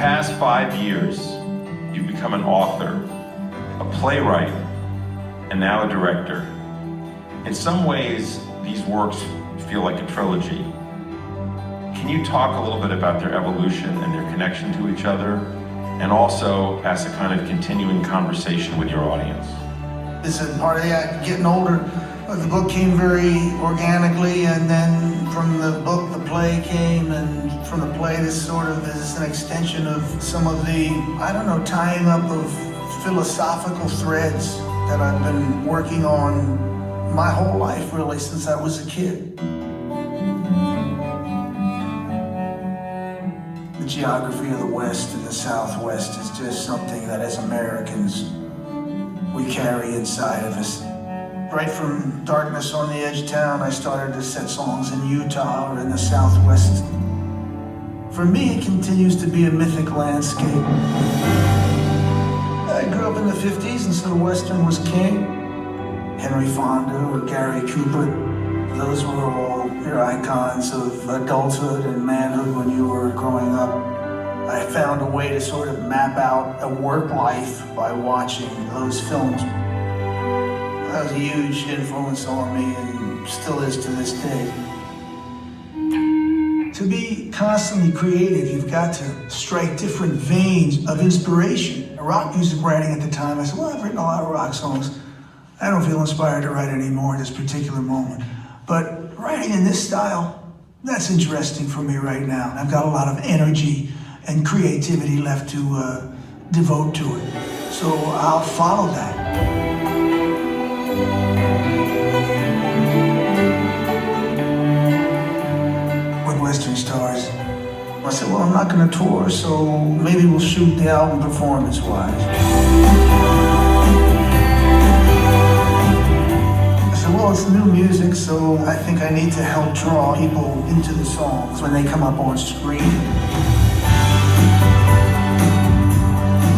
past 5 years, you've become an author, a playwright, and now a director. In some ways, these works feel like a trilogy. Can you talk a little bit about their evolution and their connection to each other, and also as a kind of continuing conversation with your audience? It's a part of the act, getting older. The book came very organically, and then from the book, the play came, and from the play, this sort of is an extension of some of the, tying up of philosophical threads that I've been working on my whole life, really, since I was a kid. The geography of the West and the Southwest is just something that as Americans, we carry inside of us. Right from Darkness on the Edge of Town, I started to set songs in Utah or in the Southwest. For me, it continues to be a mythic landscape. I grew up in the 50s, and so Western was king. Henry Fonda or Gary Cooper, those were all your icons of adulthood and manhood when you were growing up. I found a way to sort of map out a work life by watching those films. That was a huge influence on me and still is to this day. To be constantly creative, you've got to strike different veins of inspiration. Rock music writing at the time, I said, well, I've written a lot of rock songs. I don't feel inspired to write anymore at this particular moment. But writing in this style, that's interesting for me right now. I've got a lot of energy and creativity left to devote to it. So I'll follow that. With Western Stars, I said, well, I'm not gonna tour, so maybe we'll shoot the album performance-wise. I said, well, it's new music, so I think I need to help draw people into the songs when they come up on screen.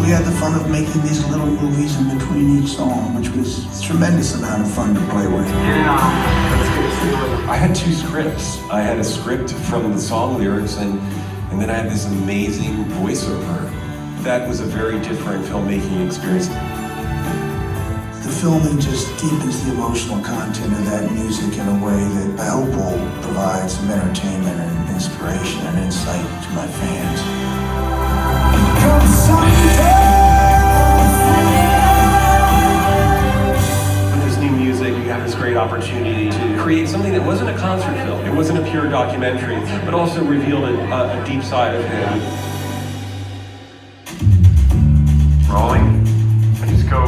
We had the fun of making these little movies in between each song, which was a tremendous amount of fun to play with. I had 2 scripts. I had a script from the song lyrics, and then I had this amazing voiceover. That was a very different filmmaking experience. The filming just deepens the emotional content of that music in a way that I hope will provide some entertainment and inspiration and insight to my fans. When there's new music, you have this great opportunity to create something that wasn't a concert film. It wasn't a pure documentary, but also revealed a deep side of him. Rolling. Just go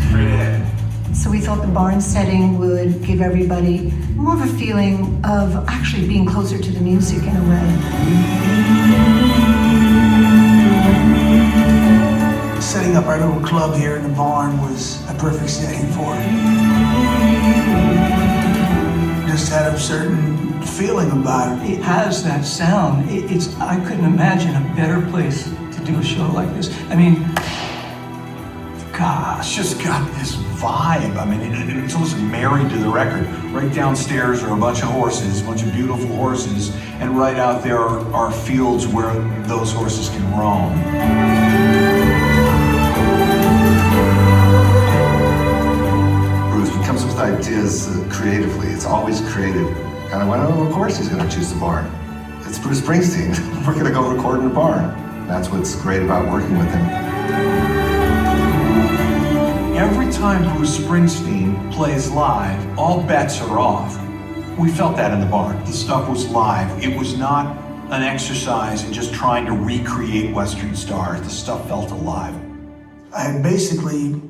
straight ahead. So we thought the barn setting would give everybody more of a feeling of actually being closer to the music in a way. Setting up our little club here in the barn was a perfect setting for it. Just had a certain feeling about it. It has that sound. I couldn't imagine a better place to do a show like this. I mean, God, it's just got this vibe. I mean, it's almost married to the record. Right downstairs are a bunch of horses, a bunch of beautiful horses, and right out there are fields where those horses can roam. With ideas creatively. It's always creative. And I went, oh, of course he's going to choose the barn. It's Bruce Springsteen. We're going to go record in a barn. That's what's great about working with him. Every time Bruce Springsteen plays live, all bets are off. We felt that in the barn. The stuff was live. It was not an exercise in just trying to recreate Western Stars. The stuff felt alive. I had basically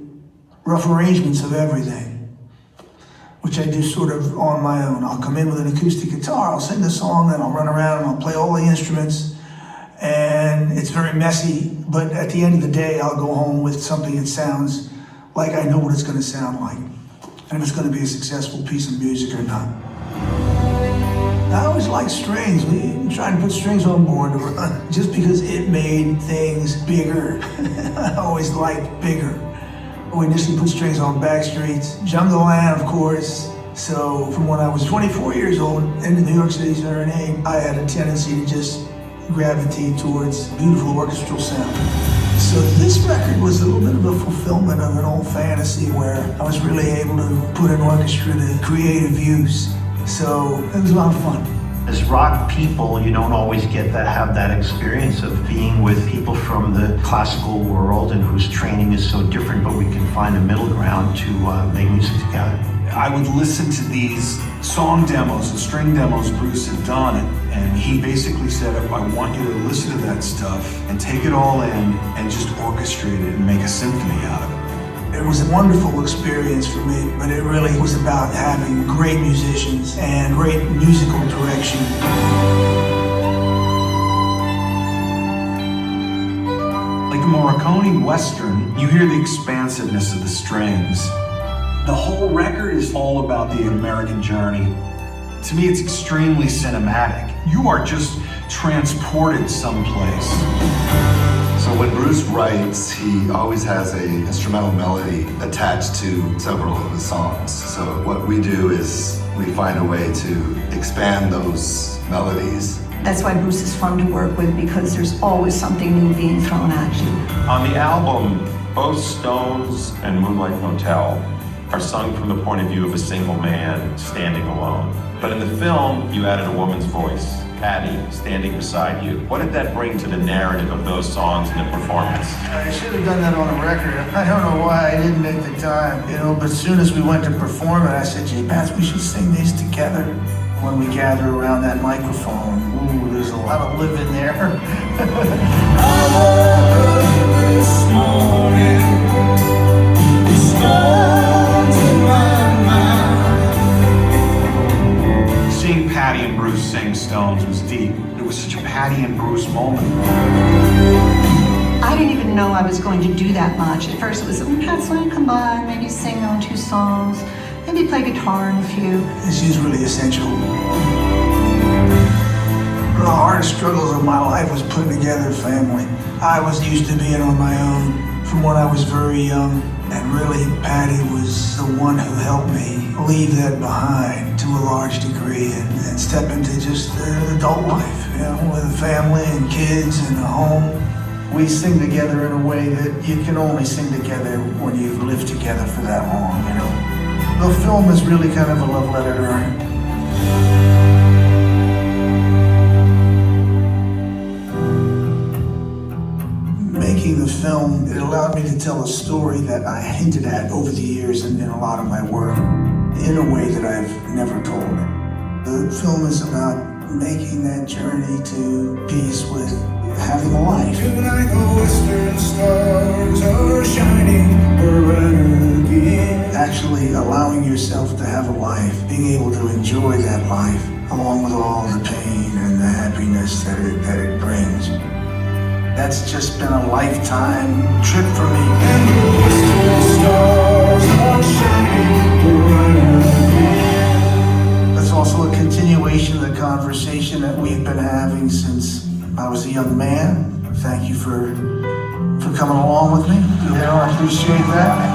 rough arrangements of everything, which I do sort of on my own. I'll come in with an acoustic guitar, I'll sing the song, then I'll run around and I'll play all the instruments. And it's very messy, but at the end of the day, I'll go home with something that sounds like I know what it's gonna sound like, and if it's gonna be a successful piece of music or not. I always liked strings. We tried to put strings on board to run just because it made things bigger. I always liked bigger. We initially put strings on Backstreets, Jungle Land, of course. So from when I was 24 years old into New York City's R&A, I had a tendency to just gravitate towards beautiful orchestral sound. So this record was a little bit of a fulfillment of an old fantasy where I was really able to put an orchestra to creative use. So it was a lot of fun. As rock people, you don't always get to have that experience of being with people from the classical world and whose training is so different, but we can find a middle ground to make music together. I would listen to these song demos and string demos Bruce had done, and he basically said, I want you to listen to that stuff and take it all in and just orchestrate it and make a symphony out of it. It was a wonderful experience for me, but it really was about having great musicians and great musical direction. Like a Morricone Western, you hear the expansiveness of the strings. The whole record is all about the American journey. To me, it's extremely cinematic. You are just transported someplace. So when Bruce writes, he always has an instrumental melody attached to several of his songs. So what we do is we find a way to expand those melodies. That's why Bruce is fun to work with, because there's always something new being thrown at you. On the album, both Stones and Moonlight Motel are sung from the point of view of a single man standing alone. But in the film, you added a woman's voice, Patty, standing beside you. What did that bring to the narrative of those songs and the performance? I should have done that on a record. I don't know why I didn't make the time, but as soon as we went to perform it, I said, gee, Pat, we should sing these together. When we gather around that microphone, ooh, there's a lot of living there. I woke up this morning, the stones in my mind. Seeing Patty and Bruce sing Stones was deep. It was such a Patty and Bruce moment. I didn't even know I was going to do that much. At first it was, Pat's going to come by, maybe sing on 2 songs, maybe play guitar on a few. This is really essential. One of the hardest struggles of my life was putting together a family. I was used to being on my own from when I was very young, and really Patty was the one who helped me leave that behind to a large degree and step into just adult life, with a family and kids and a home. We sing together in a way that you can only sing together when you've lived together for that long, The film is really kind of a love letter to her. Making the film, it allowed me to tell a story that I hinted at over the years in a lot of my work in a way that I've never told it. The film is about making that journey to peace with having a life. Tonight the western stars are shining brighter again. Actually allowing yourself to have a life, being able to enjoy that life, along with all the pain and the happiness that it brings. That's just been a lifetime trip for me. And the western stars are shining brighter again. That's also a continuation of the conversation that we've been having since I was a young man. Thank you for coming along with me. I appreciate that.